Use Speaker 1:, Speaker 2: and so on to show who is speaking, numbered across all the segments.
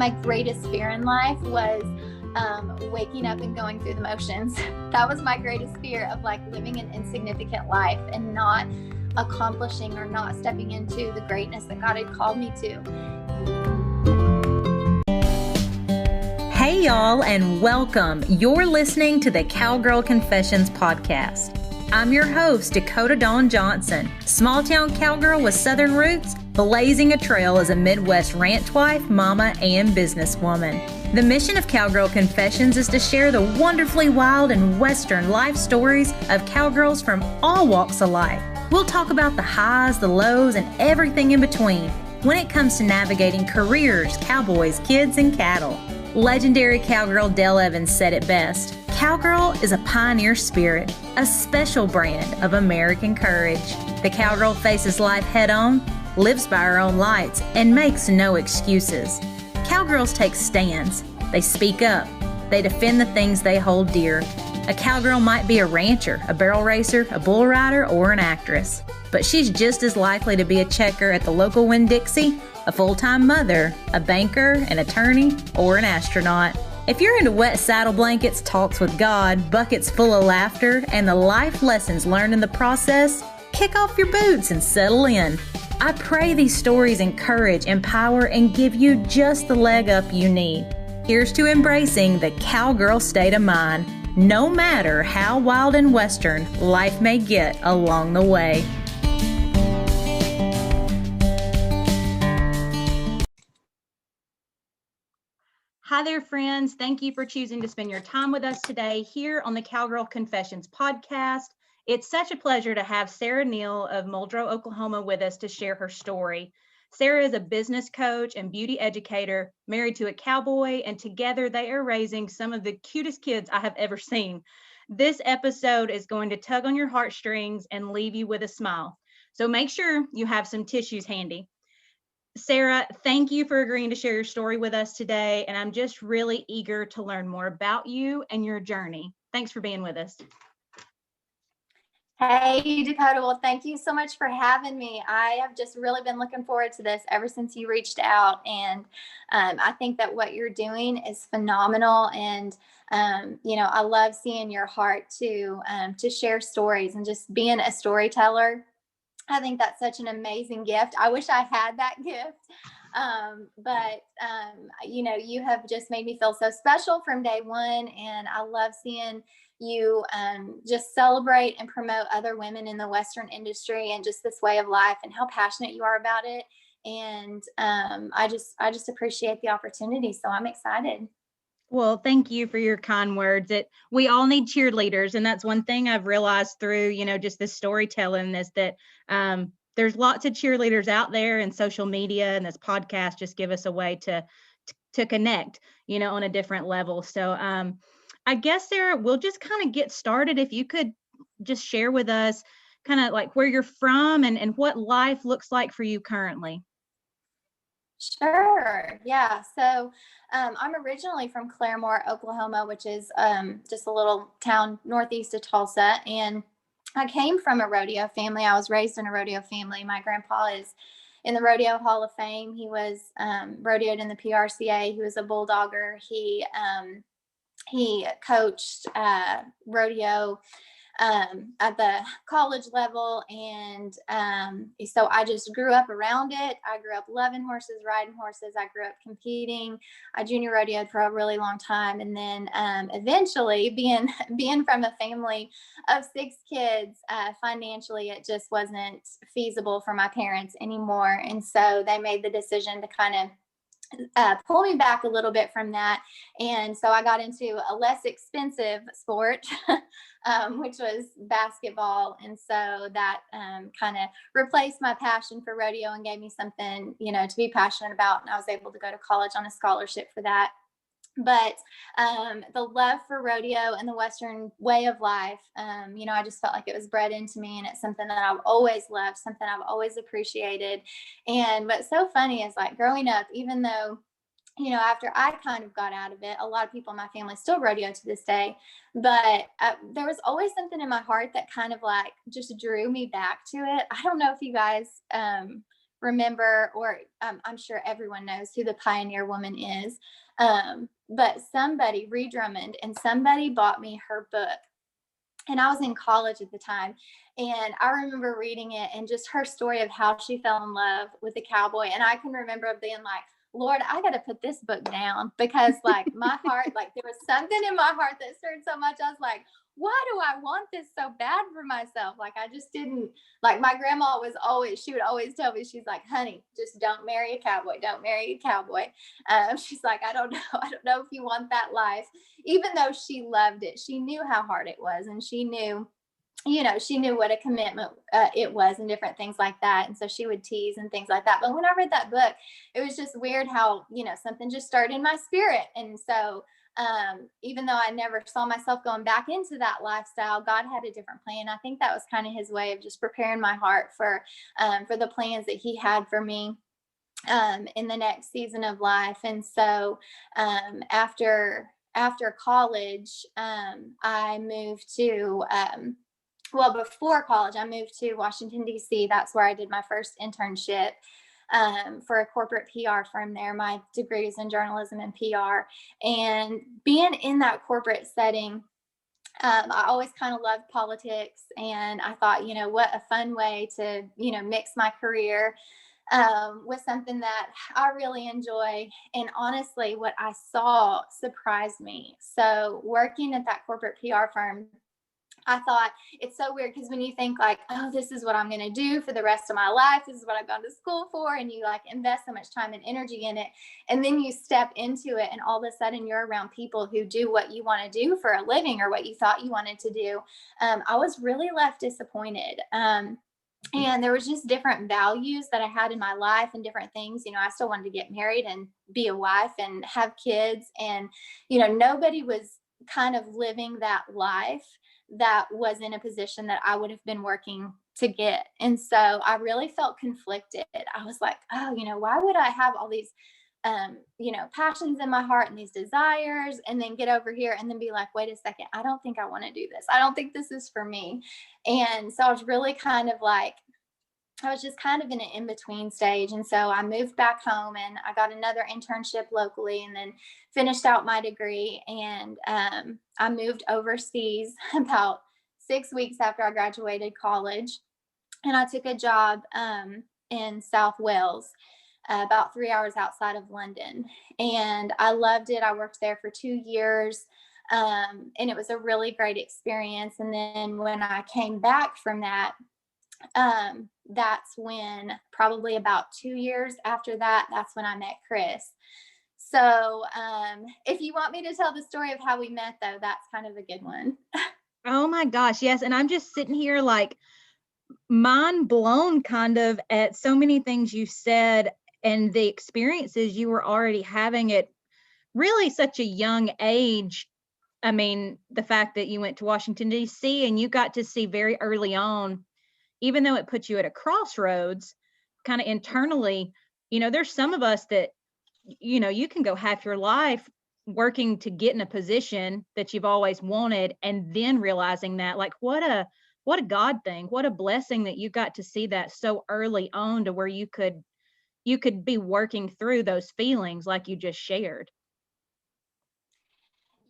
Speaker 1: my greatest fear in life was waking up and going through the motions. That was my greatest fear, of like living an insignificant life and not accomplishing or not stepping into the greatness that God had called me to.
Speaker 2: Hey y'all, and welcome. You're listening to the Cowgirl Confessions podcast. I'm your host, Dakota Dawn Johnson, small town cowgirl with Southern roots, blazing a trail as a Midwest ranch wife, mama, and businesswoman. The mission of Cowgirl Confessions is to share the wonderfully wild and Western life stories of cowgirls from all walks of life. We'll talk about the highs, the lows, and everything in between when it comes to navigating careers, cowboys, kids, and cattle. Legendary cowgirl Dale Evans said it best: "Cowgirl is a pioneer spirit, a special brand of American courage." The cowgirl faces life head on, lives by her own lights, and makes no excuses. Cowgirls take stands. They speak up. They defend the things they hold dear. A cowgirl might be a rancher, a barrel racer, a bull rider, or an actress, but she's just as likely to be a checker at the local Winn-Dixie, a full-time mother, a banker, an attorney, or an astronaut. If you're into wet saddle blankets, talks with God, buckets full of laughter, and the life lessons learned in the process, kick off your boots and settle in. I pray these stories encourage, empower, and give you just the leg up you need. Here's to embracing the cowgirl state of mind, no matter how wild and Western life may get along the way. Hi there, friends. Thank you for choosing to spend your time with us today here on the Cowgirl Confessions podcast. It's such a pleasure to have Sarah Neal of Muldrow, Oklahoma with us to share her story. Sarah is a business coach and beauty educator, married to a cowboy, and together they are raising some of the cutest kids I have ever seen. This episode is going to tug on your heartstrings and leave you with a smile. So make sure you have some tissues handy. Sarah, thank you for agreeing to share your story with us today, and I'm just really eager to learn more about you and your journey. Thanks for being with us.
Speaker 1: Hey, Dakota. Well, thank you so much for having me. I have just really been looking forward to this ever since you reached out. And I think that what you're doing is phenomenal. And, I love seeing your heart to share stories and just being a storyteller. I think that's such an amazing gift. I wish I had that gift. You have just made me feel so special from day one. And I love seeing you just celebrate and promote other women in the Western industry and just this way of life and how passionate you are about it. And I just appreciate the opportunity. So I'm excited.
Speaker 2: Well, thank you for your kind words. We all need cheerleaders. And that's one thing I've realized through, just this storytelling is that there's lots of cheerleaders out there, and social media and this podcast just give us a way to connect, on a different level. So I guess, Sarah, we'll just kind of get started. If you could just share with us kind of like where you're from and what life looks like for you currently.
Speaker 1: Sure. Yeah. So I'm originally from Claremore, Oklahoma, which is just a little town northeast of Tulsa. And I came from a rodeo family. I was raised in a rodeo family. My grandpa is in the Rodeo Hall of Fame. He was rodeoed in the PRCA. He was a bulldogger. He coached rodeo at the college level. And so I just grew up around it. I grew up loving horses, riding horses. I grew up competing. I junior rodeoed for a really long time. And then eventually being from a family of 6 kids, financially, it just wasn't feasible for my parents anymore. And so they made the decision to kind of pull me back a little bit from that. And so I got into a less expensive sport, which was basketball. And so that kind of replaced my passion for rodeo and gave me something, to be passionate about. And I was able to go to college on a scholarship for that. But the love for rodeo and the Western way of life, I just felt like it was bred into me, and it's something that I've always loved, something I've always appreciated. And what's so funny is, like, growing up, even though, after I kind of got out of it, a lot of people in my family still rodeo to this day, but there was always something in my heart that kind of like just drew me back to it. I don't know if you guys remember, or I'm sure everyone knows who the Pioneer Woman is. But somebody, Ree Drummond, and somebody bought me her book. And I was in college at the time. And I remember reading it and just her story of how she fell in love with a cowboy. And I can remember being like, Lord, I got to put this book down, because like my heart, like there was something in my heart that stirred so much. I was like, why do I want this so bad for myself? Like, I just didn't, like, my grandma she would always tell me, she's like, honey, just don't marry a cowboy. Don't marry a cowboy. She's like, I don't know. I don't know if you want that life. Even though she loved it, she knew how hard it was. And she knew, she knew what a commitment it was and different things like that. And so she would tease and things like that. But when I read that book, it was just weird how, something just started in my spirit. And so even though I never saw myself going back into that lifestyle, God had a different plan. I think that was kind of his way of just preparing my heart for the plans that he had for me in the next season of life. And so after college, I moved to before college, I moved to Washington, D.C. That's where I did my first internship for a corporate PR firm there. My degree is in journalism and PR. And being in that corporate setting, I always kind of loved politics. And I thought, what a fun way to, mix my career with something that I really enjoy. And honestly, what I saw surprised me. So working at that corporate PR firm, I thought it's so weird, because when you think like, oh, this is what I'm going to do for the rest of my life, this is what I've gone to school for, and you like invest so much time and energy in it, and then you step into it and all of a sudden you're around people who do what you want to do for a living, or what you thought you wanted to do, I was really left disappointed. And there was just different values that I had in my life and different things. I still wanted to get married and be a wife and have kids, and nobody was kind of living that life that was in a position that I would have been working to get. And so I really felt conflicted. I was like, oh, why would I have all these, passions in my heart and these desires, and then get over here and then be like, wait a second, I don't think I want to do this. I don't think this is for me. And so I was really kind of like, I was just kind of in an in-between stage. And so I moved back home and I got another internship locally, and then finished out my degree. And I moved overseas about 6 weeks after I graduated college. And I took a job in South Wales, about 3 hours outside of London. And I loved it. I worked there for 2 years. And it was a really great experience. And then when I came back from that, that's when, probably about 2 years after that, that's when I met Chris. So if you want me to tell the story of how we met, though, that's kind of a good one.
Speaker 2: Oh my gosh, yes. And I'm just sitting here like mind blown kind of at so many things you said and the experiences you were already having at really such a young age. I mean, the fact that you went to Washington, D.C. and you got to see very early on, even though it put you at a crossroads kind of internally, there's some of us that, you can go half your life working to get in a position that you've always wanted, and then realizing that, like, what a God thing, what a blessing that you got to see that so early on, to where you could be working through those feelings like you just shared.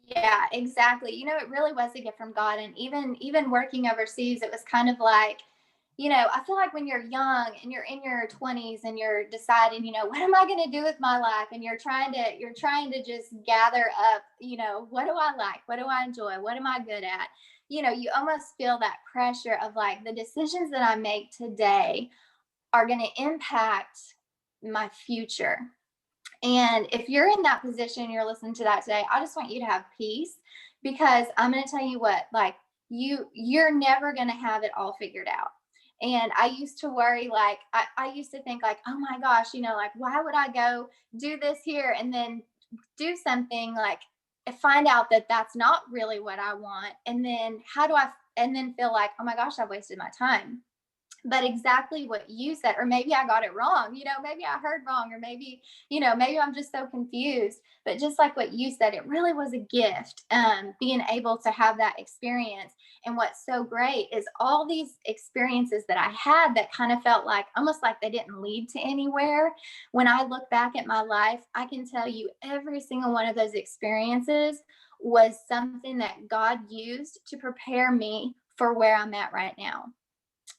Speaker 1: Yeah, exactly. It really was a gift from God. And even working overseas, it was kind of like, I feel like when you're young and you're in your 20s and you're deciding, what am I going to do with my life? And you're trying to just gather up, what do I like? What do I enjoy? What am I good at? You almost feel that pressure of like, the decisions that I make today are going to impact my future. And if you're in that position, you're listening to that today, I just want you to have peace, because I'm going to tell you what, like, you're never going to have it all figured out. And I used to worry, like, I used to think like, oh my gosh, like, why would I go do this here and then do something, like, find out that that's not really what I want. And then and then feel like, oh my gosh, I've wasted my time. But exactly what you said, or maybe I got it wrong, maybe I heard wrong, or maybe, maybe I'm just so confused. But just like what you said, it really was a gift, being able to have that experience. And what's so great is all these experiences that I had that kind of felt like almost like they didn't lead to anywhere. When I look back at my life, I can tell you every single one of those experiences was something that God used to prepare me for where I'm at right now.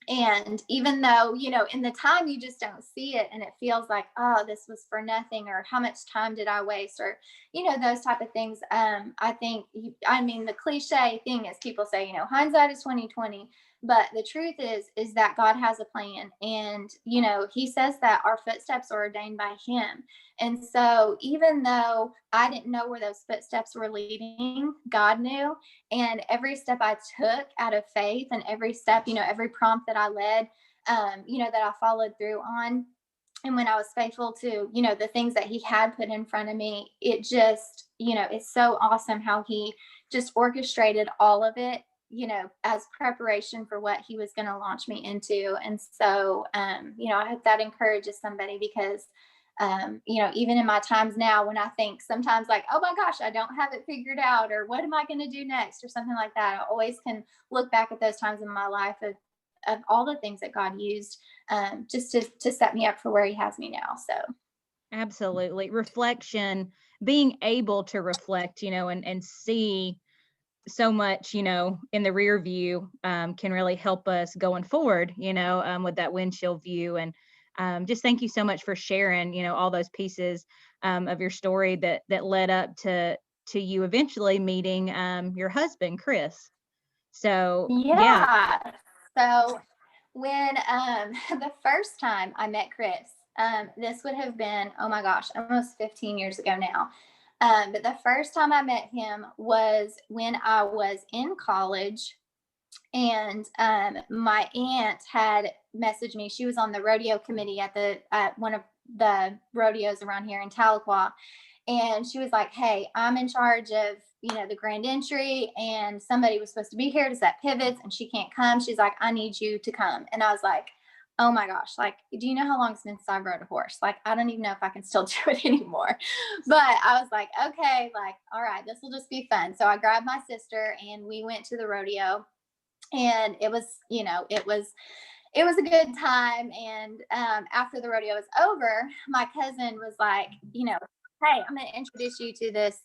Speaker 1: And even though, in the time you just don't see it and it feels like, oh, this was for nothing, or how much time did I waste, or, those type of things. I think, the cliche thing is people say, hindsight is 2020. But the truth is that God has a plan. And, he says that our footsteps are ordained by him. And so even though I didn't know where those footsteps were leading, God knew. And every step I took out of faith, and every step, every prompt that I led, that I followed through on. And when I was faithful to, the things that he had put in front of me, it just, it's so awesome how he just orchestrated all of it, as preparation for what he was going to launch me into. And so, I hope that encourages somebody, because even in my times now, when I think sometimes like, oh my gosh, I don't have it figured out, or what am I going to do next, or something like that, I always can look back at those times in my life of all the things that God used, just to set me up for where he has me now. So.
Speaker 2: Absolutely. Reflection, being able to reflect, and see so much, in the rear view, can really help us going forward, with that windshield view. And just thank you so much for sharing, all those pieces of your story that led up to you eventually meeting your husband, Chris. So, yeah.
Speaker 1: Yeah. So when the first time I met Chris, this would have been, oh my gosh, almost 15 years ago now. But the first time I met him was when I was in college. And my aunt had messaged me. She was on the rodeo committee at one of the rodeos around here in Tahlequah. And she was like, hey, I'm in charge of, the grand entry, and somebody was supposed to be here to set pivots and she can't come. She's like, I need you to come. And I was like, oh my gosh, like, do you know how long since I rode a horse? Like, I don't even know if I can still do it anymore. But I was like, okay, like, all right, this will just be fun. So I grabbed my sister and we went to the rodeo. And it was, it was a good time. And after the rodeo was over, my cousin was like, hey, I'm going to introduce you to this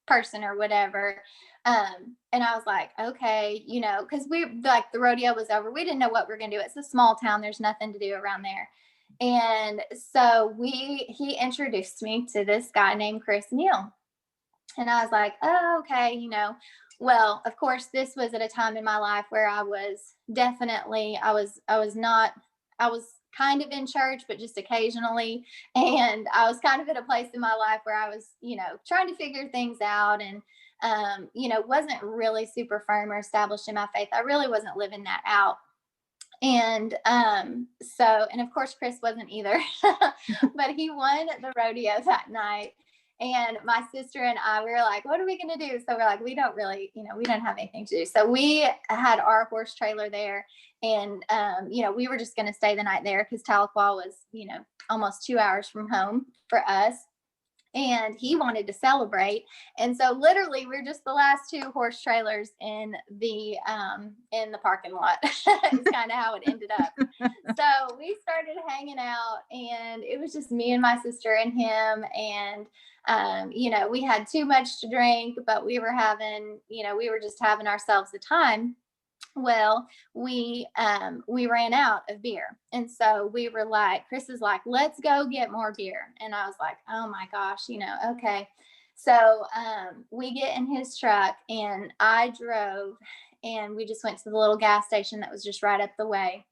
Speaker 1: person or whatever. And I was like, okay, because we, like, the rodeo was over. We didn't know what we are going to do. It's a small town. There's nothing to do around there. And so he introduced me to this guy named Chris Neal. And I was like, oh, okay, well, of course, this was at a time in my life where I was definitely, I was kind of in church, but just occasionally. And I was kind of at a place in my life where I was, trying to figure things out, and, wasn't really super firm or established in my faith. I really wasn't living that out. And and of course, Chris wasn't either, but he won the rodeo that night. And my sister and I, we were like, what are we going to do? So we're like, we don't really, we don't have anything to do. So we had our horse trailer there. And, we were just going to stay the night there because Tahlequah was, almost 2 hours from home for us. And he wanted to celebrate. And so literally we're just the last two horse trailers in the parking lot. It's kind of how it ended up. So we started hanging out, and it was just me and my sister and him. And we had too much to drink, but we were just having ourselves a time. Well, we ran out of beer. And so we were like, Chris is like, let's go get more beer. And I was like, oh my gosh, okay. So we get in his truck and I drove, and we just went to the little gas station that was just right up the way.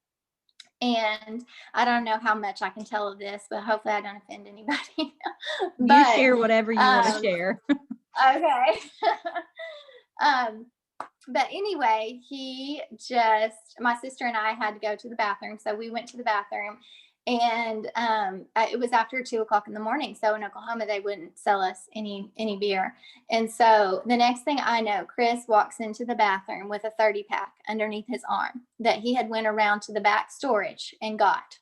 Speaker 1: And I don't know how much I can tell of this, but hopefully I don't offend anybody.
Speaker 2: You share whatever you want to share.
Speaker 1: Okay. But anyway, my sister and I had to go to the bathroom. So we went to the bathroom, And it was after 2 o'clock in the morning. So in Oklahoma, they wouldn't sell us any beer. And so the next thing I know, Chris walks into the bathroom with a 30-pack underneath his arm that he had went around to the back storage and got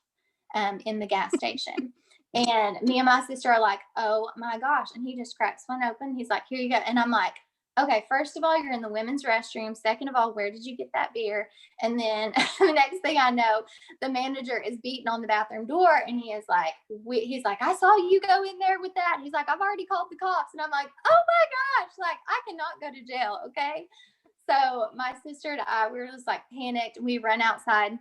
Speaker 1: in the gas station. And me and my sister are like, oh my gosh. And he just cracks one open. He's like, here you go. And I'm like, okay, first of all, you're in the women's restroom. Second of all, where did you get that beer? And then the next thing I know, the manager is beating on the bathroom door, and he's like, I saw you go in there with that. He's like, I've already called the cops. And I'm like, oh my gosh, like I cannot go to jail. Okay. So my sister and I, we were just like panicked. We run outside.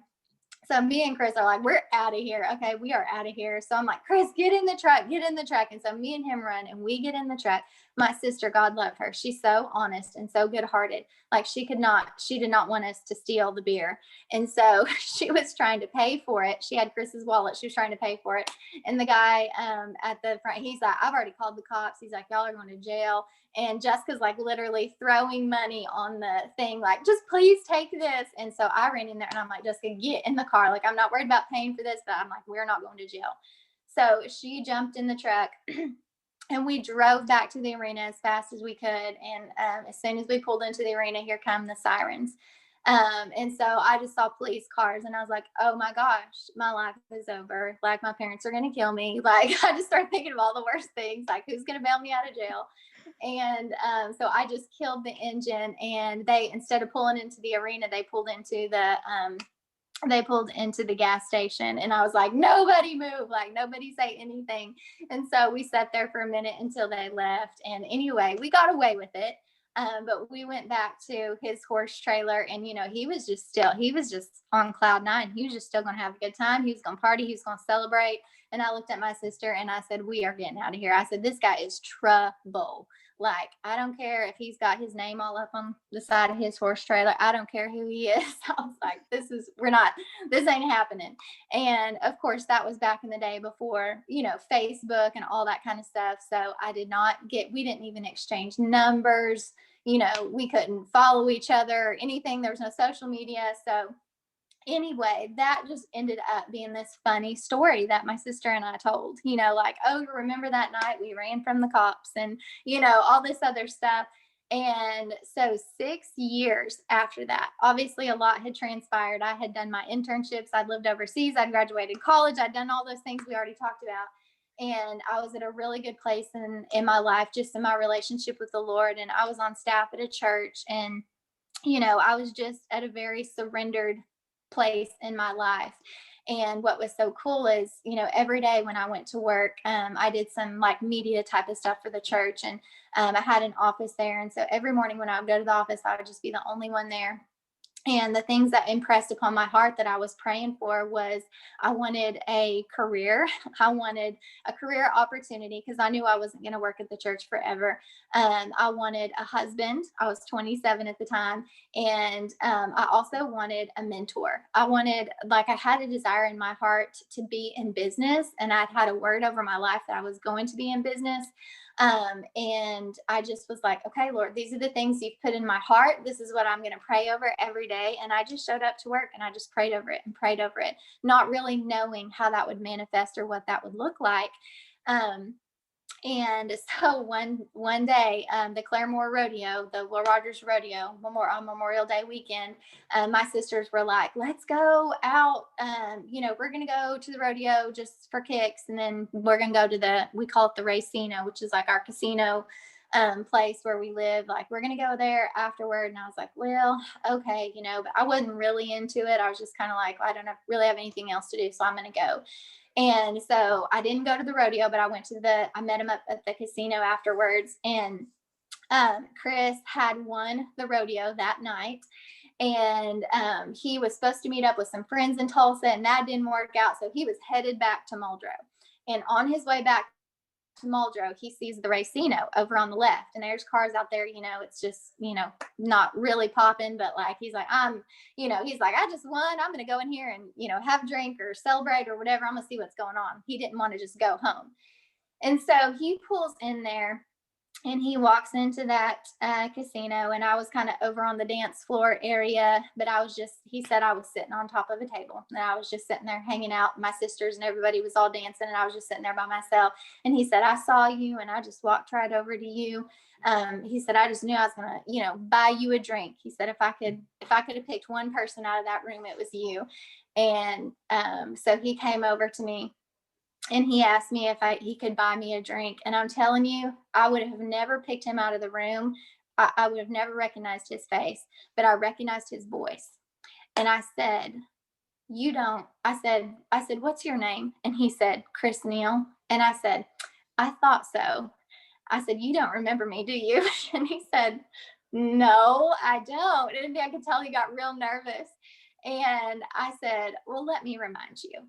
Speaker 1: So me and Chris are like, we're out of here. Okay, we are out of here. So I'm like, Chris, get in the truck, get in the truck. And so me and him run, and we get in the truck. My sister, God love her, she's so honest and so good-hearted. Like she did not want us to steal the beer. And so she was trying to pay for it. She had Chris's wallet. She was trying to pay for it. And the guy at the front, he's like, I've already called the cops. He's like, y'all are going to jail. And Jessica's like literally throwing money on the thing, like, just please take this. And so I ran in there, and I'm like, Jessica, get in the car. Like, I'm not worried about paying for this, but I'm like, we're not going to jail. So she jumped in the truck and we drove back to the arena as fast as we could. And as soon as we pulled into the arena, here come the sirens. And so I just saw police cars, and I was like, oh my gosh, my life is over. Like, my parents are going to kill me. Like, I just started thinking of all the worst things, like who's going to bail me out of jail. And so I just killed the engine, and they, instead of pulling into the arena, they pulled into the gas station. And I was like, nobody move, like nobody say anything. And so we sat there for a minute until they left. And anyway, we got away with it. But we went back to his horse trailer, and, he was just on cloud nine. He was just still going to have a good time. He was going to party. He was going to celebrate. And I looked at my sister and I said, we are getting out of here. I said, this guy is trouble. Like, I don't care if he's got his name all up on the side of his horse trailer. I don't care who he is. I was like, this ain't happening. And of course, that was back in the day before, Facebook and all that kind of stuff. So we didn't even exchange numbers. We couldn't follow each other or anything. There was no social media. So anyway, that just ended up being this funny story that my sister and I told, like, oh, remember that night we ran from the cops and, all this other stuff. And so 6 years after that, obviously a lot had transpired. I had done my internships. I'd lived overseas. I'd graduated college. I'd done all those things we already talked about. And I was at a really good place in my life, just in my relationship with the Lord. And I was on staff at a church, and, I was just at a very surrendered place in my life. And what was so cool is, every day when I went to work, I did some like media type of stuff for the church, and I had an office there. And so every morning when I would go to the office, I would just be the only one there. And the things that impressed upon my heart that I was praying for was I wanted a career. I wanted a career opportunity because I knew I wasn't going to work at the church forever. I wanted a husband. I was 27 at the time. And I also wanted a mentor. I had a desire in my heart to be in business. And I'd had a word over my life that I was going to be in business. And I just was like, okay, Lord, these are the things you've put in my heart. This is what I'm going to pray over every day. And I just showed up to work and I just prayed over it, not really knowing how that would manifest or what that would look like. And so one day, the Claremore Rodeo, the Will Rogers Rodeo, on Memorial Day weekend, my sisters were like, let's go out. We're going to go to the rodeo just for kicks. And then we're going to go we call it the Racino, which is like our casino place where we live. Like, we're going to go there afterward. And I was like, well, okay, but I wasn't really into it. I was just kind of like, I don't really have anything else to do, so I'm going to go. And so I didn't go to the rodeo, but I met him up at the casino afterwards. And Chris had won the rodeo that night. And he was supposed to meet up with some friends in Tulsa, and that didn't work out. So he was headed back to Muldrow. And on his way back to Muldrow, he sees the Racino over on the left, and there's cars out there. It's just, not really popping, but like, he's like, I just won. I'm going to go in here and, have a drink or celebrate or whatever. I'm going to see what's going on. He didn't want to just go home. And so he pulls in there, And he walks into that casino, and I was kind of over on the dance floor area, but he said I was sitting on top of a table, and I was just sitting there hanging out. My sisters and everybody was all dancing, and I was just sitting there by myself. And he said, I saw you, and I just walked right over to you. He said, I just knew I was going to, buy you a drink. He said, if I could have picked one person out of that room, it was you. And so he came over to me, and he asked me if he could buy me a drink. And I'm telling you, I would have never picked him out of the room. I would have never recognized his face, but I recognized his voice. And I said, I said, what's your name? And he said, Chris Neal. And I said, I thought so. I said, you don't remember me, do you? And he said, no, I don't. And I could tell he got real nervous. And I said, well, let me remind you.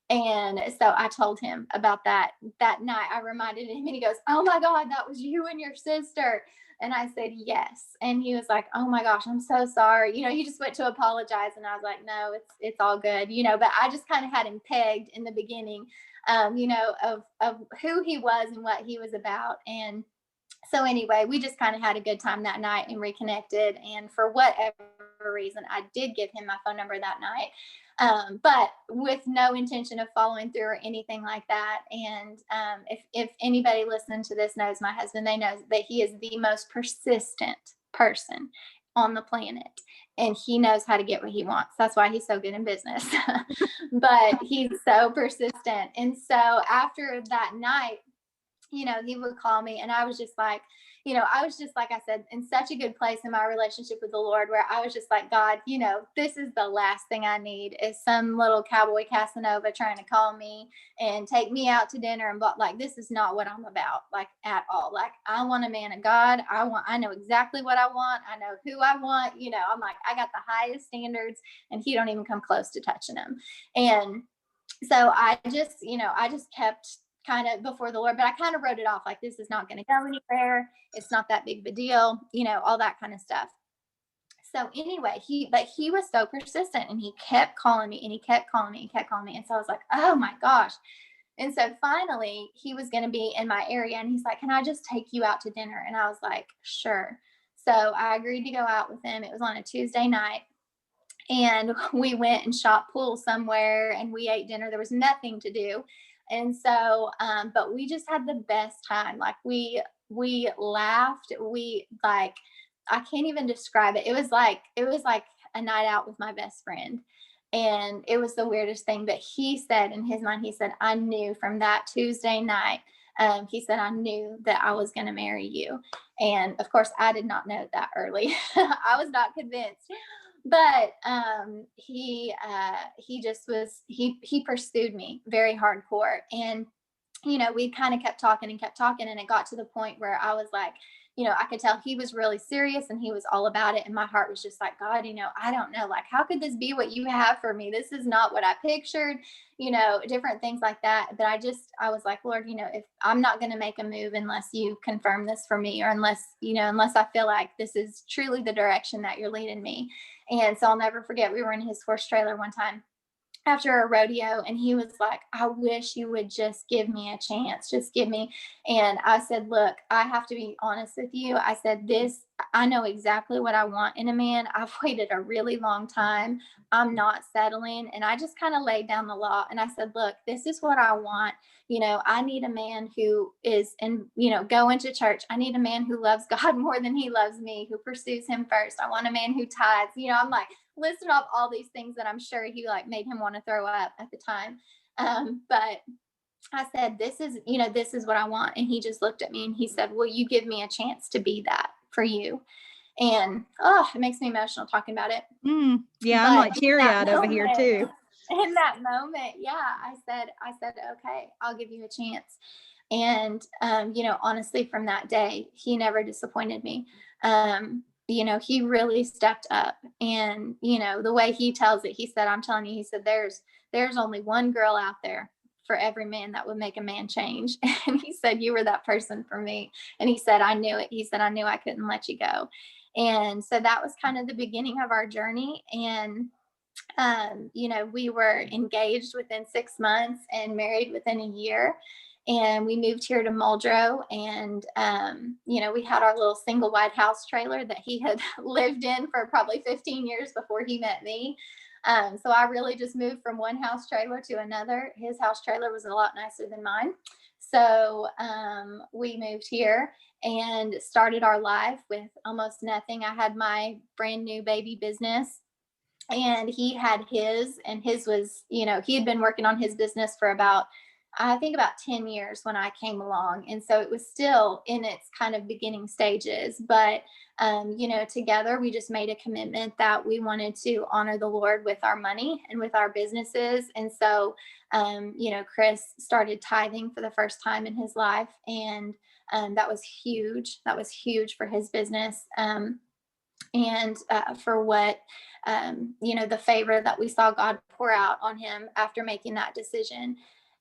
Speaker 1: And so I told him about that night. I reminded him, and he goes, oh my God, that was you and your sister. And I said, yes. And he was like, oh my gosh, I'm so sorry. He just went to apologize. And I was like, no, it's all good, but I just kind of had him pegged in the beginning, of who he was and what he was about. And so anyway, we just kind of had a good time that night and reconnected. And for whatever reason, I did give him my phone number that night, but with no intention of following through or anything like that. And if anybody listening to this knows my husband, they know that he is the most persistent person on the planet, and he knows how to get what he wants. That's why he's so good in business. But he's so persistent. And so after that night, he would call me, and I was just like, I said, in such a good place in my relationship with the Lord, where I was just like, God, this is the last thing I need is some little cowboy Casanova trying to call me and take me out to dinner. And like, this is not what I'm about, like, at all. Like, I want a man of God. I know exactly what I want. I know who I want. I'm like, I got the highest standards, and he don't even come close to touching them. And so I just kept kind of before the Lord, but I kind of wrote it off, like, this is not going to go anywhere. It's not that big of a deal, all that kind of stuff. So anyway, he was so persistent, and he kept calling me, and he kept calling me and kept calling me. And so I was like, oh my gosh. And so finally he was going to be in my area, and he's like, can I just take you out to dinner? And I was like, sure. So I agreed to go out with him. It was on a Tuesday night. And we went and shot pool somewhere, and we ate dinner. There was nothing to do. And so, but we just had the best time. Like, we laughed. I can't even describe it. It was like a night out with my best friend. And it was the weirdest thing. But he said in his mind, he said, I knew from that Tuesday night, he said, I knew that I was going to marry you. And of course, I did not know that early. I was not convinced. But he pursued me very hardcore. And we kind of kept talking, and it got to the point where I was like, I could tell he was really serious, and he was all about it. And my heart was just like, God, I don't know, like, how could this be what you have for me? This is not what I pictured, different things like that. But I was like, Lord, if I'm not going to make a move unless you confirm this for me, or unless I feel like this is truly the direction that you're leading me. And so I'll never forget, we were in his horse trailer one time after a rodeo, and he was like, I wish you would just give me a chance, just give me. And I said, look, I have to be honest with you. I said, I know exactly what I want in a man. I've waited a really long time. I'm not settling. And I just kind of laid down the law, and I said, look, this is what I want. I need a man who is going to church. I need a man who loves God more than he loves me, who pursues him first. I want a man who tithes. I'm like, listing off all these things that I'm sure he made him want to throw up at the time. But I said, this is what I want. And he just looked at me, and he said, will you give me a chance to be that for you? And it makes me emotional talking about it.
Speaker 2: Yeah, I'm like teary-eyed over here too.
Speaker 1: In that moment, yeah, I said, okay, I'll give you a chance. And honestly, from that day, he never disappointed me. He really stepped up. And the way he tells it, he said, I'm telling you, he said, there's only one girl out there for every man that would make a man change. And he said, you were that person for me. And he said, I knew it. He said, I knew I couldn't let you go. And so that was kind of the beginning of our journey. And we were engaged within 6 months and married within a year. And we moved here to Muldrow, and we had our little single wide house trailer that he had lived in for probably 15 years before he met me. So I really just moved from one house trailer to another. His house trailer was a lot nicer than mine. So we moved here and started our life with almost nothing. I had my brand new baby business, and he had his, and his was, he had been working on his business for about, I think, about 10 years when I came along. And so it was still in its kind of beginning stages. But, together we just made a commitment that we wanted to honor the Lord with our money and with our businesses. And so, Chris started tithing for the first time in his life. And that was huge. That was huge for his business. And for what, the favor that we saw God pour out on him after making that decision.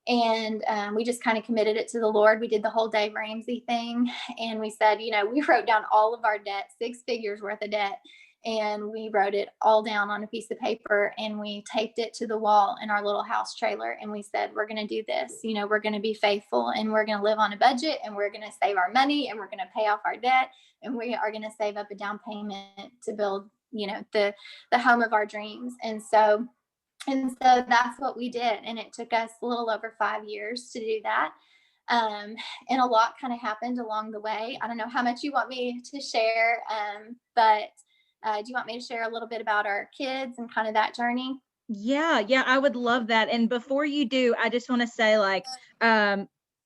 Speaker 1: And we just kind of committed it to the Lord. We did the whole Dave Ramsey thing. And we said, we wrote down all of our debt, 6 figures worth of debt. And we wrote it all down on a piece of paper, and we taped it to the wall in our little house trailer. And we said, we're going to do this. We're going to be faithful, and we're going to live on a budget, and we're going to save our money, and we're going to pay off our debt. And we are going to save up a down payment to build, the home of our dreams. And so that's what we did. And it took us a little over 5 years to do that. And a lot kind of happened along the way. I don't know how much you want me to share, but do you want me to share a little bit about our kids and kind of that journey?
Speaker 2: Yeah, I would love that. And before you do, I just want to say,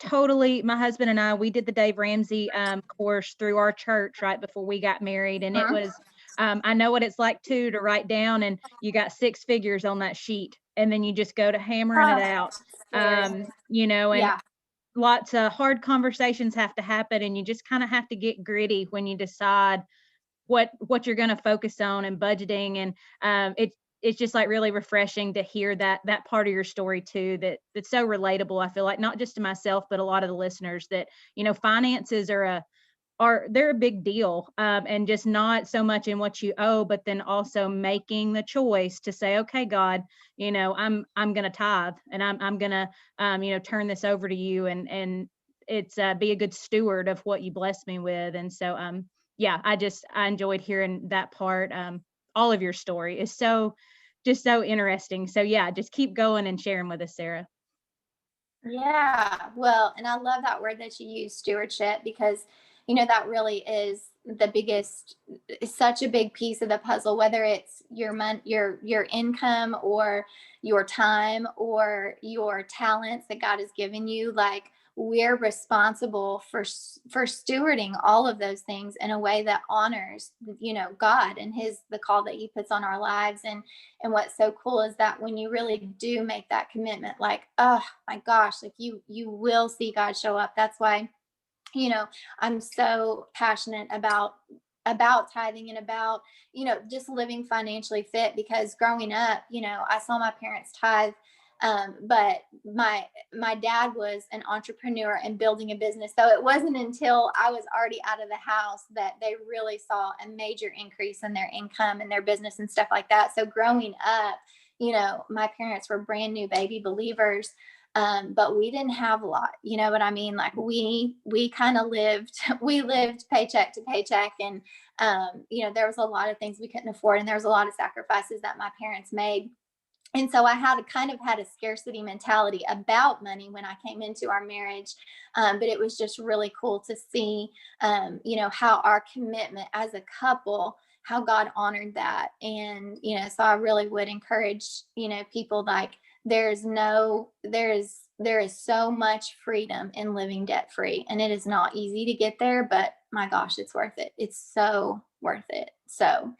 Speaker 2: totally, my husband and I, we did the Dave Ramsey course through our church right before we got married. And it was, I know what it's like too, to write down, and you got 6 figures on that sheet, and then you just go to hammering it out. And
Speaker 1: Yeah.
Speaker 2: lots of hard conversations have to happen, and you just kind of have to get gritty when you decide what you're going to focus on and budgeting. And it's just like really refreshing to hear that part of your story too, that's so relatable. I feel like not just to myself, but a lot of the listeners, that finances they're a big deal, and just not so much in what you owe, but then also making the choice to say, okay, God, I'm going to tithe, and I'm going to turn this over to you, and it's be a good steward of what you bless me with. And so yeah, I enjoyed hearing that part. All of your story is so interesting. So yeah, just keep going and sharing with us, Sarah.
Speaker 1: Yeah. Well, and I love that word that you use, stewardship, because, that really is the biggest, such a big piece of the puzzle, whether it's your income, or your time, or your talents that God has given you. Like, we're responsible for stewarding all of those things in a way that honors, God and the call that he puts on our lives. And what's so cool is that when you really do make that commitment, like, oh my gosh, like you will see God show up. That's why, I'm so passionate about tithing, and about, just living financially fit, because growing up, I saw my parents tithe. But my dad was an entrepreneur and building a business. So it wasn't until I was already out of the house that they really saw a major increase in their income and their business and stuff like that. So growing up, my parents were brand new baby believers. But we didn't have a lot, you know what I mean? Like, we kind of we lived paycheck to paycheck. And, there was a lot of things we couldn't afford, and there was a lot of sacrifices that my parents made. And so I had a scarcity mentality about money when I came into our marriage. But it was just really cool to see, how our commitment as a couple, how God honored that. And, so I really would encourage, people, like, there is so much freedom in living debt free, and it is not easy to get there, but my gosh, it's worth it. It's so worth it. So,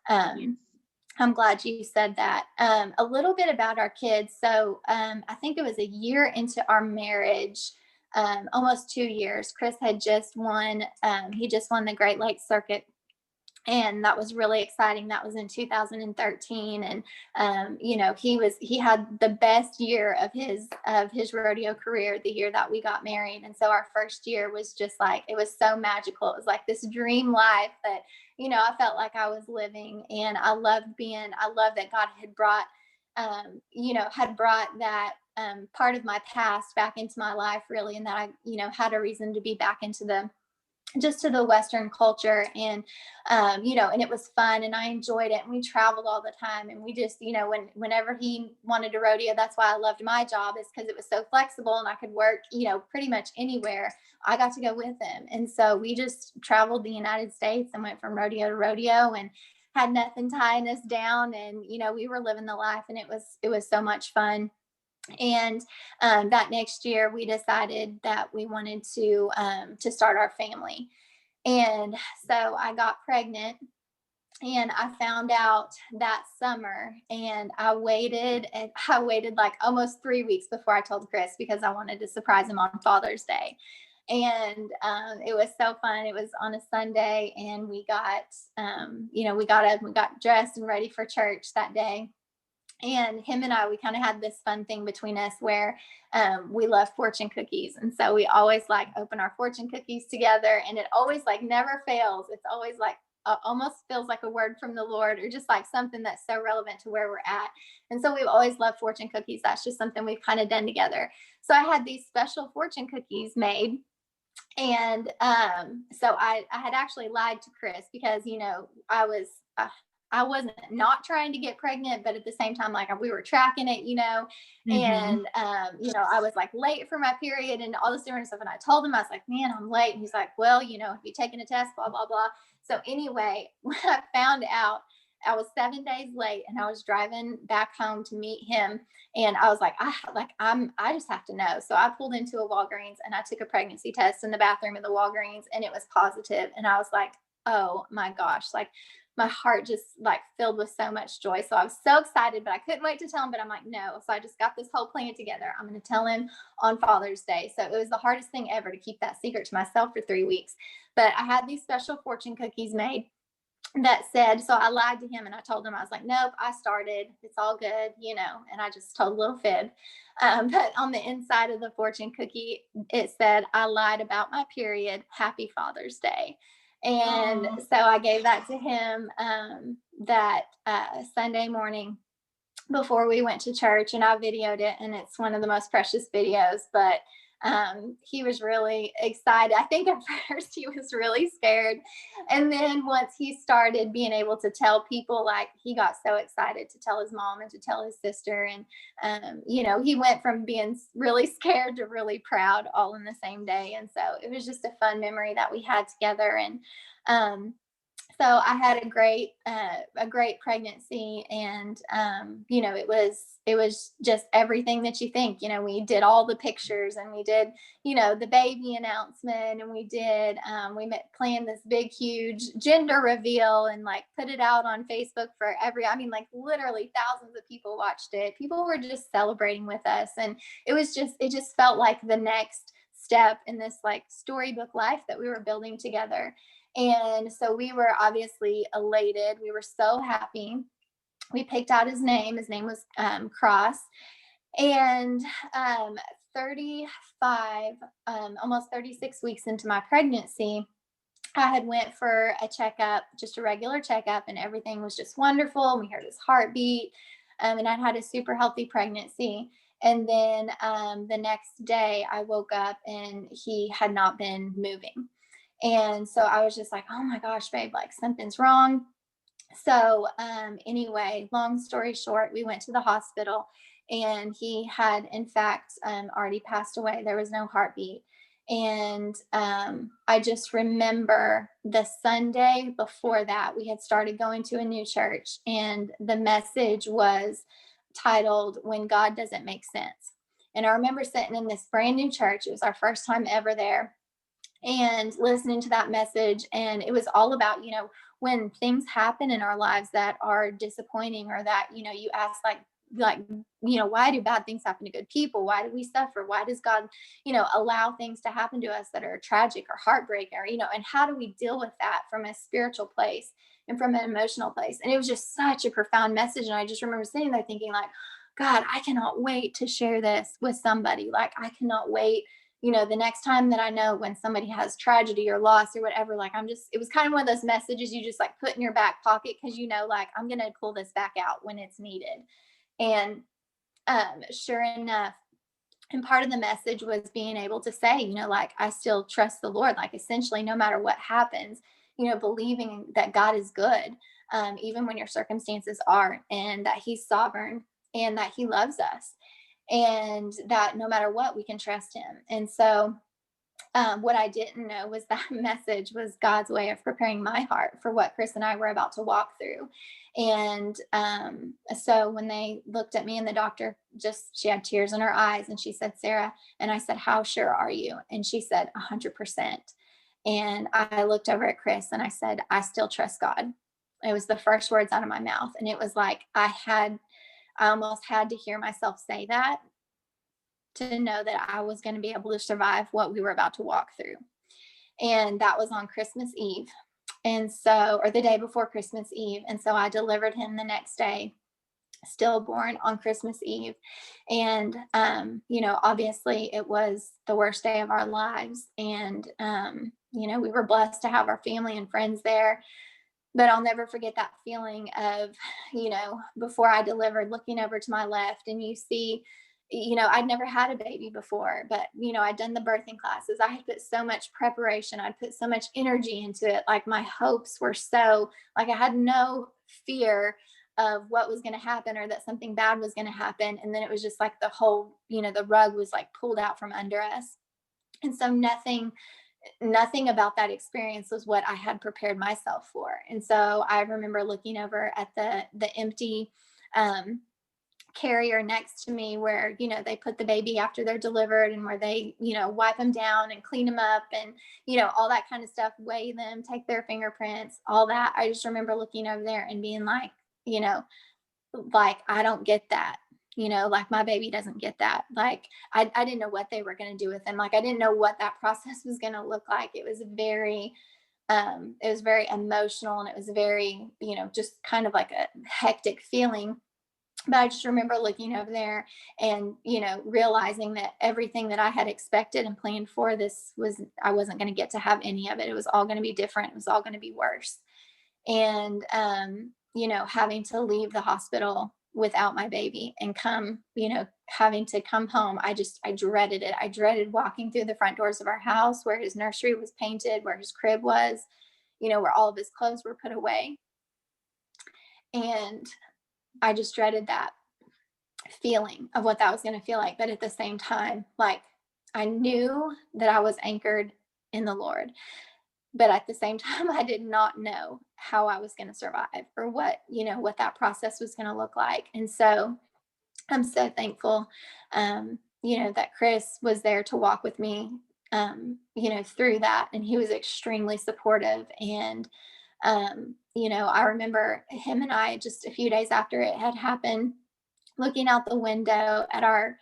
Speaker 1: I'm glad you said that. A little bit about our kids. So, I think it was a year into our marriage, almost 2 years. Chris had just won. He just won the Great Lakes Circuit, and that was really exciting. That was in 2013. And he had the best year of his rodeo career, the year that we got married. And so our first year was just like, it was so magical. It was like this dream life that, I felt like I was living. And I loved that God had brought that part of my past back into my life, really, and that I, had a reason to be back into to the Western culture. And, and it was fun and I enjoyed it. And we traveled all the time. And we just, whenever he wanted to rodeo, that's why I loved my job, is because it was so flexible and I could work, pretty much anywhere. I got to go with him. And so we just traveled the United States and went from rodeo to rodeo and had nothing tying us down. And, we were living the life, and it was so much fun. And that next year, we decided that we wanted to start our family. And so I got pregnant, and I found out that summer. And I waited like almost 3 weeks before I told Chris, because I wanted to surprise him on Father's Day. And it was so fun. It was on a Sunday, and we got we got up, we got dressed and ready for church that day. And him and I, we kind of had this fun thing between us where we love fortune cookies. And so we always like open our fortune cookies together, and it always like never fails. It's always like almost feels like a word from the Lord, or just like something that's so relevant to where we're at. And so we've always loved fortune cookies. That's just something we've kind of done together. So I had these special fortune cookies made. And so I had actually lied to Chris, because, I wasn't not trying to get pregnant, but at the same time, like we were tracking it,
Speaker 2: Mm-hmm.
Speaker 1: and, I was like late for my period and all this different stuff. And I told him, I was like, man, I'm late. And he's like, well, have you taken a test, blah, blah, blah. So anyway, when I found out, I was 7 days late, and I was driving back home to meet him. And I was like, I just have to know. So I pulled into a Walgreens, and I took a pregnancy test in the bathroom of the Walgreens, and it was positive. And I was like, oh my gosh, like my heart just like filled with so much joy. So I was so excited, but I couldn't wait to tell him. But I'm like, no. So I just got this whole plan together. I'm going to tell him on Father's Day. So it was the hardest thing ever to keep that secret to myself for 3 weeks. But I had these special fortune cookies made that said, so I lied to him, and I told him, I was like, nope, I started, it's all good, and I just told a little fib. But on the inside of the fortune cookie, it said, I lied about my period, happy Father's Day. And so I gave that to him that Sunday morning before we went to church, and I videoed it, and it's one of the most precious videos. But he was really excited. I think at first he was really scared, and then once he started being able to tell people, like he got so excited to tell his mom and to tell his sister. And he went from being really scared to really proud all in the same day. And so it was just a fun memory that we had together. And so I had a great pregnancy. And it was just everything that you think. We did all the pictures, and we did the baby announcement, and we planned this big huge gender reveal, and like put it out on Facebook for like literally thousands of people watched it. People were just celebrating with us, and it just felt like the next step in this like storybook life that we were building together. And so we were obviously elated. We were so happy. We picked out his name. His name was Cross. And 35, almost 36 weeks into my pregnancy, I had went for a checkup, just a regular checkup, and everything was just wonderful. We heard his heartbeat, and I'd had a super healthy pregnancy. And then the next day I woke up, and he had not been moving. And so I was just like, oh my gosh, babe, like something's wrong. So anyway, long story short, we went to the hospital, and he had in fact already passed away. There was no heartbeat. And I just remember the Sunday before that, we had started going to a new church, and the message was titled, When God Doesn't Make Sense. And I remember sitting in this brand new church. It was our first time ever there, and listening to that message. And it was all about, when things happen in our lives that are disappointing, or that, you ask like, why do bad things happen to good people? Why do we suffer? Why does God, allow things to happen to us that are tragic or heartbreaking, or, and how do we deal with that from a spiritual place and from an emotional place? And it was just such a profound message. And I just remember sitting there thinking like, God, I cannot wait to share this with somebody. Like, I cannot wait, the next time that I know when somebody has tragedy or loss or whatever, like it was kind of one of those messages you just like put in your back pocket, because like I'm going to pull this back out when it's needed. And sure enough, And part of the message was being able to say, like, I still trust the Lord, like, essentially, no matter what happens, believing that God is good, even when your circumstances aren't, and that He's sovereign, and that He loves us, and that no matter what, we can trust Him. And so, what I didn't know was that message was God's way of preparing my heart for what Chris and I were about to walk through. And so when they looked at me, and the doctor she had tears in her eyes, and she said, Sarah, and I said, how sure are you? And she said, 100%. And I looked over at Chris and I said, I still trust God. It was the first words out of my mouth. And it was like, I almost had to hear myself say that to know that I was going to be able to survive what we were about to walk through. And that was on Christmas Eve. And so, or the day before Christmas Eve. And so I delivered him the next day, stillborn, on Christmas Eve. And, obviously it was the worst day of our lives. And, we were blessed to have our family and friends there. But I'll never forget that feeling of, before I delivered, looking over to my left, and you see, I'd never had a baby before, but, I'd done the birthing classes. I had put so much preparation. I'd put so much energy into it. Like, my hopes were so, like, I had no fear of what was going to happen, or that something bad was going to happen. And then it was just like the whole, the rug was like pulled out from under us. And so nothing about that experience was what I had prepared myself for. And so I remember looking over at the empty carrier next to me, where they put the baby after they're delivered, and where they wipe them down and clean them up, and all that kind of stuff, weigh them, take their fingerprints, all that. I just remember looking over there and being like, like, I don't get that. Like, my baby doesn't get that. Like, I didn't know what they were going to do with him. Like, I didn't know what that process was going to look like. It was very emotional, and it was very, just kind of like a hectic feeling. But I just remember looking over there and, realizing that everything that I had expected and planned for, I wasn't going to get to have any of it. It was all going to be different. It was all going to be worse. And, having to leave the hospital without my baby and having to come home, I dreaded it. I dreaded walking through the front doors of our house, where his nursery was painted, where his crib was, where all of his clothes were put away. And I just dreaded that feeling of what that was going to feel like. But at the same time, like, I knew that I was anchored in the Lord. But at the same time, I did not know how I was going to survive, or what that process was going to look like. And so I'm so thankful, that Chris was there to walk with me, through that. And he was extremely supportive. And, I remember him and I, just a few days after it had happened, looking out the window at our,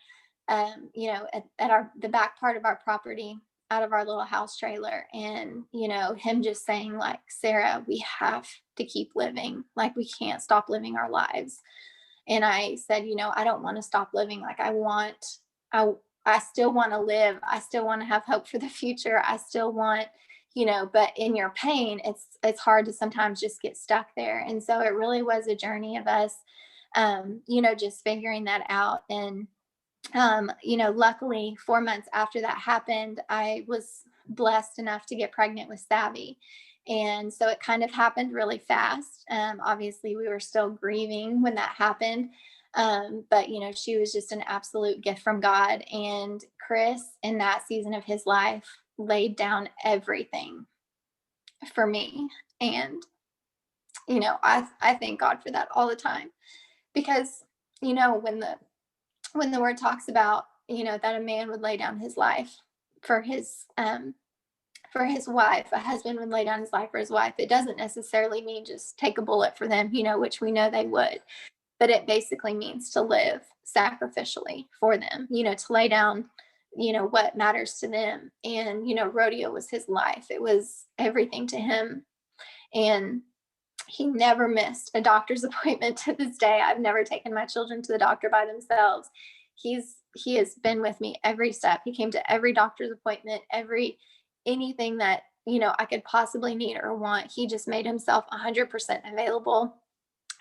Speaker 1: the back part of our property, out of our little house trailer, and him just saying, like, Sarah, we have to keep living. Like, we can't stop living our lives. And I said, I don't want to stop living. Like, I still want to live. I still want to have hope for the future. I still want, but in your pain, it's hard to sometimes just get stuck there. And so it really was a journey of us, just figuring that out. And luckily 4 months after that happened, I was blessed enough to get pregnant with Savvy. And so it kind of happened really fast. Obviously we were still grieving when that happened. But she was just an absolute gift from God. And Chris, in that season of his life, laid down everything for me. And, I thank God for that all the time, because, when the word talks about, that a man would lay down his life for his wife, a husband would lay down his life for his wife. It doesn't necessarily mean just take a bullet for them, which we know they would, but it basically means to live sacrificially for them, to lay down, what matters to them. And, Rodeo was his life. It was everything to him. And he never missed a doctor's appointment to this day. I've never taken my children to the doctor by themselves. He has been with me every step. He came to every doctor's appointment, anything that, I could possibly need or want. He just made himself 100% available.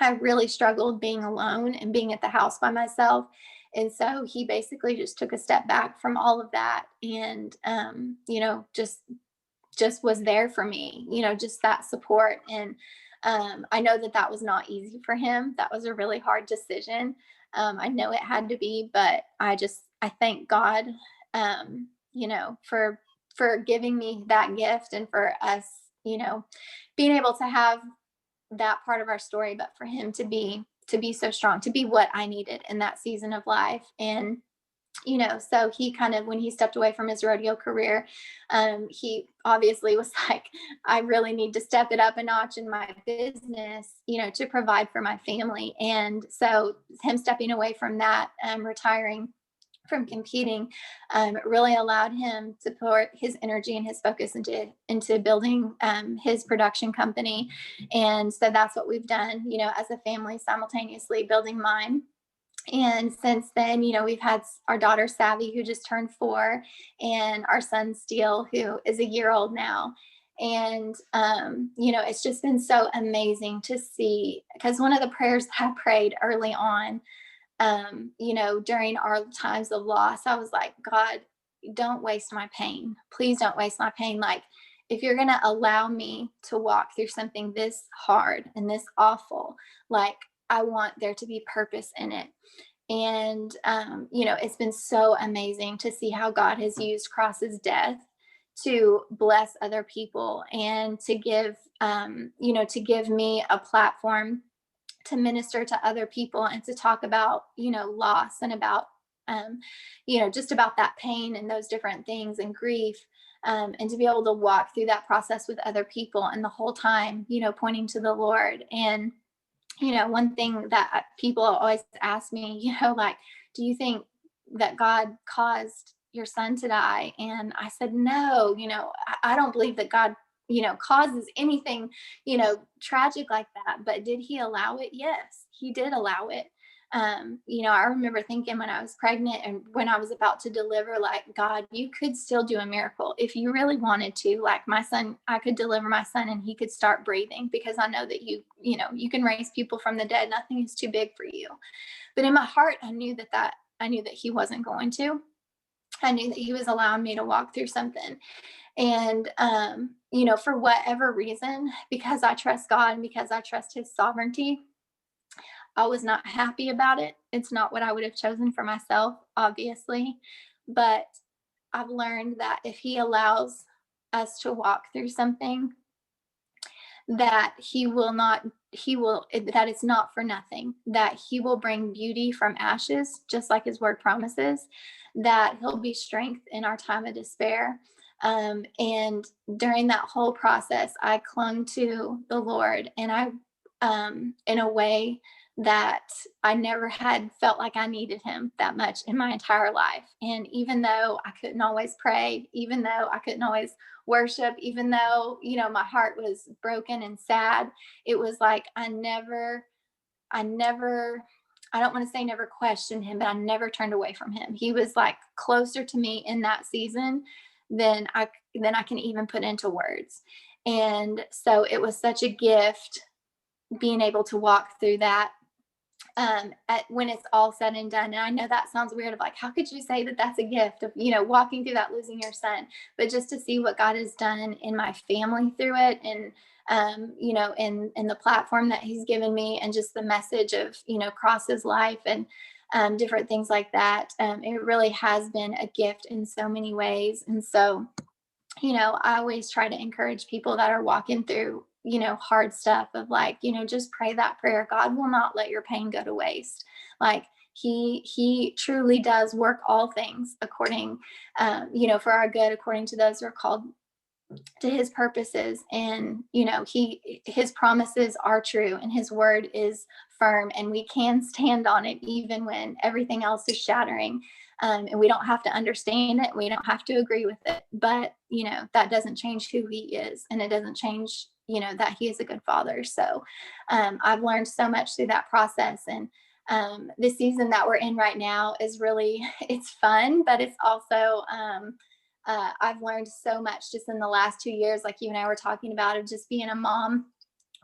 Speaker 1: I really struggled being alone and being at the house by myself. And so he basically just took a step back from all of that and, just was there for me, just that support. And I know that that was not easy for him. That was a really hard decision. I know it had to be, but I thank God, for giving me that gift and for us, being able to have that part of our story, but for him to be so strong, to be what I needed in that season of life. And so he kind of, when he stepped away from his rodeo career, he obviously was like, I really need to step it up a notch in my business, to provide for my family. And so him stepping away from that, retiring from competing, really allowed him to pour his energy and his focus into building his production company. And so that's what we've done, as a family, simultaneously building mine. And since then, we've had our daughter Savvy, who just turned 4, and our son Steele, who is a year old now. And, it's just been so amazing to see, because one of the prayers that I prayed early on, during our times of loss, I was like, God, don't waste my pain. Please don't waste my pain. Like, if you're going to allow me to walk through something this hard and this awful, like, I want there to be purpose in it. And, it's been so amazing to see how God has used Cross's death to bless other people and to give, me a platform to minister to other people and to talk about, loss and about, just about that pain and those different things and grief. And to be able to walk through that process with other people, and the whole time, pointing to the Lord. And one thing that people always ask me, like, do you think that God caused your son to die? And I said, no, I don't believe that God, causes anything, tragic like that. But did he allow it? Yes, he did allow it. I remember thinking when I was pregnant and when I was about to deliver, like, God, you could still do a miracle if you really wanted to. Like, my son, I could deliver my son and he could start breathing, because I know that you can raise people from the dead. Nothing is too big for you. But in my heart, I knew that he wasn't going to. I knew that he was allowing me to walk through something. And, for whatever reason, because I trust God and because I trust his sovereignty, I was not happy about it. It's not what I would have chosen for myself, obviously. But I've learned that if he allows us to walk through something, that that it's not for nothing, that he will bring beauty from ashes, just like his word promises, that he'll be strength in our time of despair. And during that whole process, I clung to the Lord, and I, in a way that I never had felt like I needed him that much in my entire life. And even though I couldn't always pray, even though I couldn't always worship, even though, my heart was broken and sad, it was like I don't want to say never questioned him, but I never turned away from him. He was like closer to me in that season than I can even put into words. And so it was such a gift being able to walk through that, when it's all said and done. And I know that sounds weird, of like, how could you say that that's a gift of, walking through that, losing your son, but just to see what God has done in my family through it. And, in the platform that he's given me, and just the message of, Cross's life and, different things like that. It really has been a gift in so many ways. And so, I always try to encourage people that are walking through, hard stuff, of like, just pray that prayer. God will not let your pain go to waste. Like, he truly does work all things according, for our good, according to those who are called to his purposes. And, his promises are true, and his word is firm, and we can stand on it even when everything else is shattering. And we don't have to understand it. We don't have to agree with it, but, that doesn't change who he is. And it doesn't change, that he is a good father. So, I've learned so much through that process. And, the season that we're in right now is really, it's fun, but it's also, I've learned so much just in the last 2 years, like you and I were talking about, of just being a mom,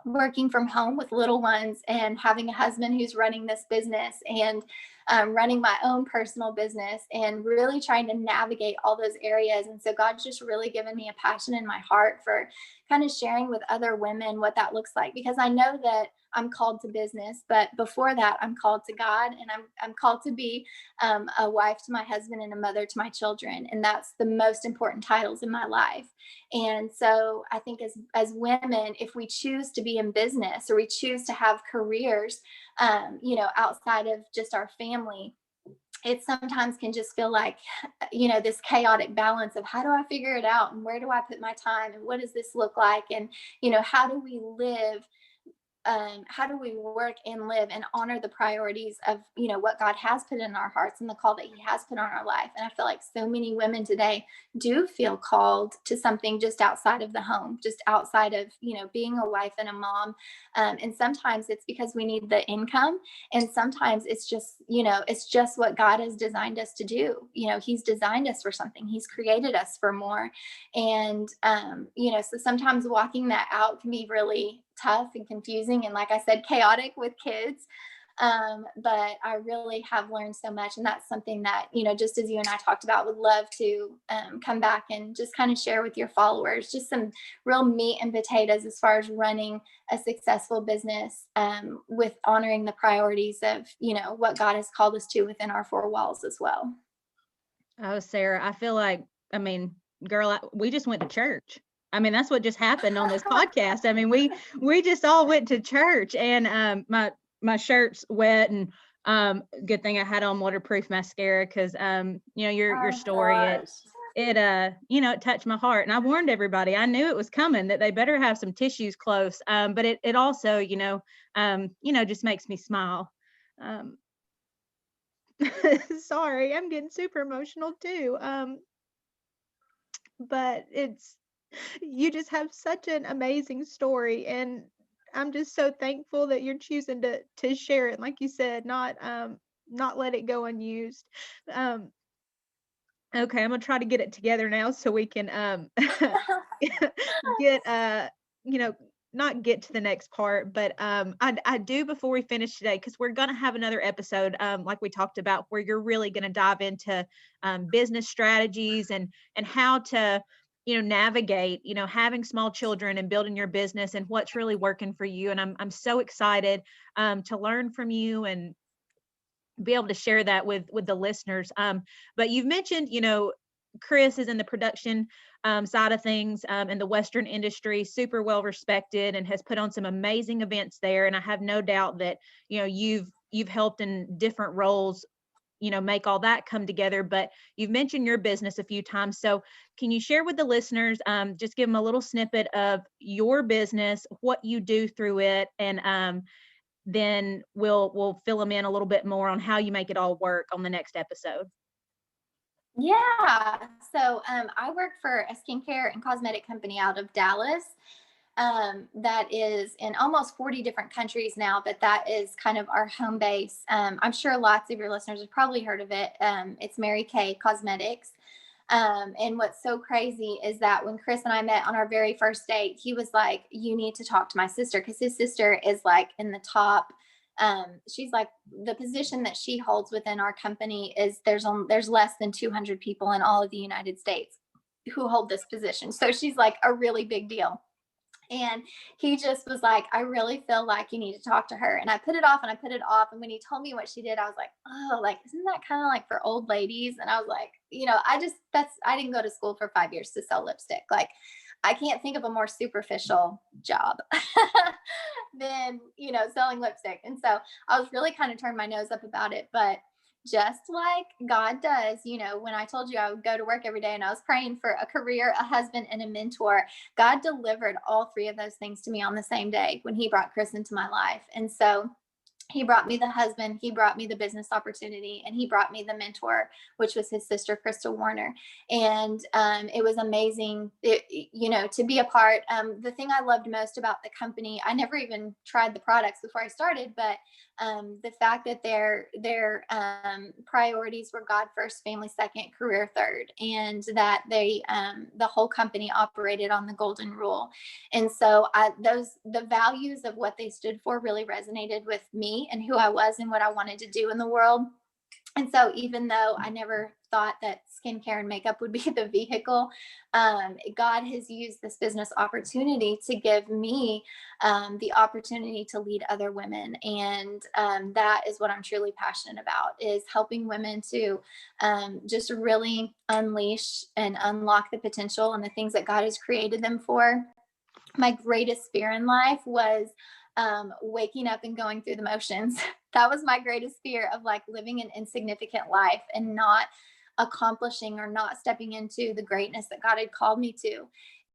Speaker 1: working from home with little ones, and having a husband who's running this business. And, running my own personal business, and really trying to navigate all those areas. And so God's just really given me a passion in my heart for kind of sharing with other women what that looks like, because I know that I'm called to business, but before that, I'm called to God, and I'm called to be a wife to my husband and a mother to my children, and that's the most important titles in my life. And so I think as women, if we choose to be in business, or we choose to have careers, outside of just our family, it sometimes can just feel like, this chaotic balance of, how do I figure it out, and where do I put my time, and what does this look like, and how do we live, how do we work and live and honor the priorities of what God has put in our hearts and the call that he has put on our life. And I feel like so many women today do feel called to something just outside of the home, just outside of being a wife and a mom. And sometimes it's because we need the income, and sometimes it's just what God has designed us to do. He's designed us for something, he's created us for more. And so sometimes walking that out can be really tough and confusing, and like I said, chaotic with kids. But I really have learned so much, and that's something that just as you and I talked about, would love to come back and just kind of share with your followers, just some real meat and potatoes as far as running a successful business, with honoring the priorities of what God has called us to within our four walls as well.
Speaker 2: Oh, Sarah, I feel like, girl, we just went to church. That's what just happened on this podcast. We just all went to church, and my shirt's wet, and good thing I had on waterproof mascara, because your story, it touched my heart, and I warned everybody. I knew it was coming, that they better have some tissues close. But it also just makes me smile. Sorry, I'm getting super emotional too. But you just have such an amazing story, and I'm just so thankful that you're choosing to share it. Like you said, not let it go unused. Okay, I'm gonna try to get it together now so we can get not get to the next part, but I do, before we finish today, because we're gonna have another episode, like we talked about, where you're really gonna dive into business strategies, and how to navigate having small children and building your business, and what's really working for you. And I'm so excited to learn from you and be able to share that with the listeners. But you've mentioned, Chris is in the production side of things, in the Western industry, super well respected, and has put on some amazing events there. And I have no doubt that, you've helped in different roles, make all that come together. But you've mentioned your business a few times. So can you share with the listeners, just give them a little snippet of your business, what you do through it, and then we'll fill them in a little bit more on how you make it all work on the next episode.
Speaker 1: Yeah. So I work for a skincare and cosmetic company out of Dallas, that is in almost 40 different countries now, but that is kind of our home base. I'm sure lots of your listeners have probably heard of it. It's Mary Kay Cosmetics. And what's so crazy is that when Chris and I met on our very first date, he was like, you need to talk to my sister, because his sister is like in the top. She's like, the position that she holds within our company is there's less than 200 people in all of the United States who hold this position. So she's like a really big deal. And he just was like, I really feel like you need to talk to her. And I put it off and I put it off. And when he told me what she did, I was like, oh, like, isn't that kind of like for old ladies? And I was like, I didn't go to school for 5 years to sell lipstick. Like, I can't think of a more superficial job than, selling lipstick. And so I was really kind of turned my nose up about it. But just like God does, when I told you I would go to work every day and I was praying for a career, a husband, and a mentor, God delivered all three of those things to me on the same day when he brought Chris into my life. And so he brought me the husband, he brought me the business opportunity, and he brought me the mentor, which was his sister, Crystal Warner. And it was amazing, to be a part. The thing I loved most about the company, I never even tried the products before I started, but the fact that their priorities were God first, family second, career third, and that the whole company operated on the golden rule. And so the values of what they stood for really resonated with me and who I was and what I wanted to do in the world. And so even though I never thought that skincare and makeup would be the vehicle, God has used this business opportunity to give me the opportunity to lead other women. And that is what I'm truly passionate about, is helping women to just really unleash and unlock the potential and the things that God has created them for. My greatest fear in life was waking up and going through the motions. That was my greatest fear, of like living an insignificant life and not accomplishing or not stepping into the greatness that God had called me to.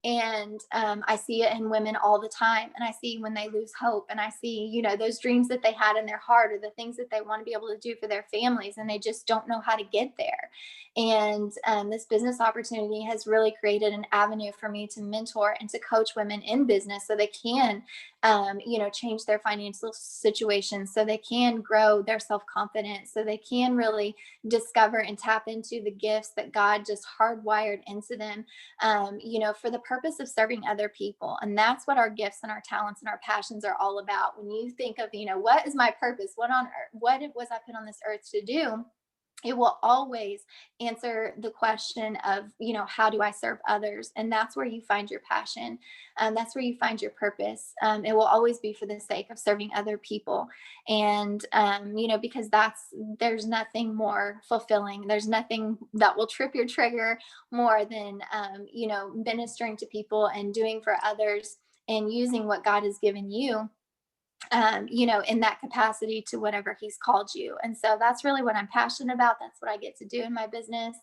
Speaker 1: And I see it in women all the time. And I see when they lose hope, and I see, those dreams that they had in their heart, or the things that they want to be able to do for their families, and they just don't know how to get there. And this business opportunity has really created an avenue for me to mentor and to coach women in business so they can, change their financial situations, so they can grow their self-confidence, so they can really discover and tap into the gifts that God just hardwired into them, for the purpose of serving other people. And that's what our gifts and our talents and our passions are all about. When you think of, what is my purpose? What on earth, what was I put on this earth to do? It will always answer the question of, how do I serve others? And that's where you find your passion. That's where you find your purpose. It will always be for the sake of serving other people. And, because there's nothing more fulfilling. There's nothing that will trip your trigger more than, ministering to people and doing for others and using what God has given you, in that capacity to whatever he's called you. And so that's really what I'm passionate about. That's what I get to do in my business.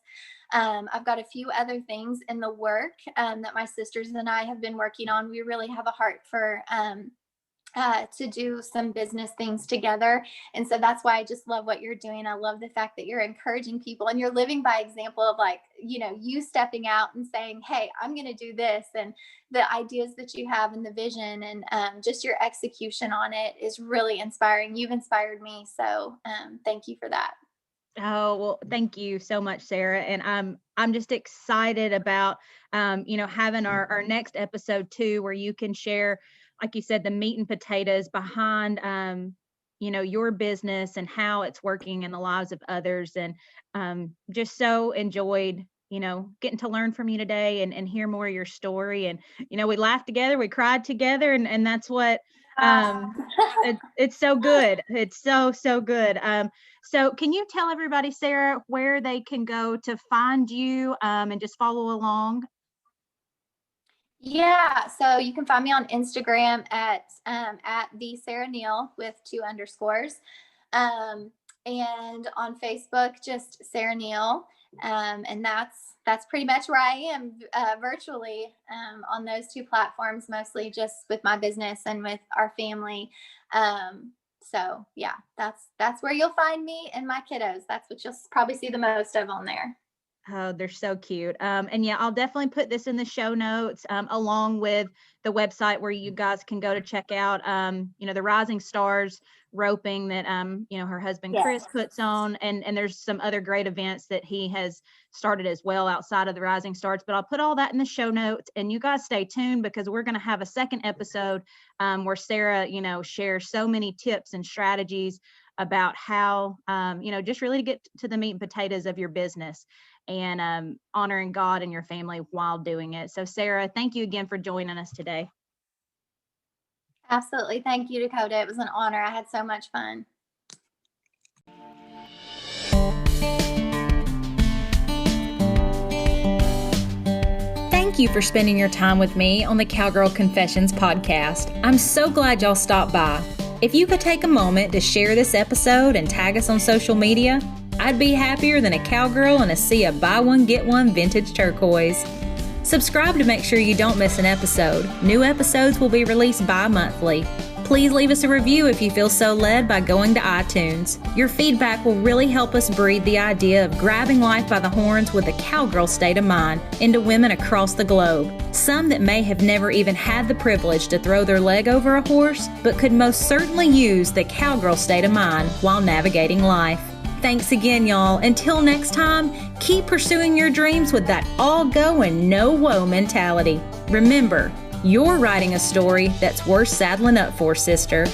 Speaker 1: I've got a few other things in the work that my sisters and I have been working on. We really have a heart for to do some business things together. And so that's why I just love what you're doing. I love the fact that you're encouraging people and you're living by example of, like, you stepping out and saying, hey, I'm going to do this. And the ideas that you have and the vision and just your execution on it is really inspiring. You've inspired me. So thank you for that.
Speaker 3: Oh, well, thank you so much, Sarah. And I'm just excited about, having our next episode too, where you can share, like you said, the meat and potatoes behind, your business and how it's working in the lives of others. And just so enjoyed, getting to learn from you today and hear more of your story. And, we laughed together, we cried together, and that's what, it's so good. It's so good. So can you tell everybody, Sarah, where they can go to find you and just follow along?
Speaker 1: Yeah, so you can find me on Instagram at the Sarah Neal with 2 underscores, and on Facebook just Sarah Neal, and that's pretty much where I am virtually on those 2 platforms, mostly just with my business and with our family. So yeah, that's where you'll find me and my kiddos. That's what you'll probably see the most of on there.
Speaker 3: Oh, they're so cute. And yeah, I'll definitely put this in the show notes, along with the website where you guys can go to check out, the Rising Stars roping that, her husband, Chris,
Speaker 1: Yes.
Speaker 3: puts on. And there's some other great events that he has started as well outside of the Rising Stars, but I'll put all that in the show notes, and you guys stay tuned because we're going to have a second episode, where Sarah, shares so many tips and strategies about how, just really to get to the meat and potatoes of your business and honoring God and your family while doing it. So Sarah, thank you again for joining us today.
Speaker 1: Absolutely. Thank you, Dakota. It was an honor. I had so much fun.
Speaker 2: Thank you for spending your time with me on the Cowgirl Confessions podcast. I'm so glad y'all stopped by. If you could take a moment to share this episode and tag us on social media, I'd be happier than a cowgirl in a sea of buy one, get one vintage turquoise. Subscribe to make sure you don't miss an episode. New episodes will be released bi-monthly. Please leave us a review if you feel so led by going to iTunes. Your feedback will really help us breed the idea of grabbing life by the horns with a cowgirl state of mind into women across the globe. Some that may have never even had the privilege to throw their leg over a horse, but could most certainly use the cowgirl state of mind while navigating life. Thanks again, y'all. Until next time, keep pursuing your dreams with that all go and no woe mentality. Remember, you're writing a story that's worth saddling up for, sister.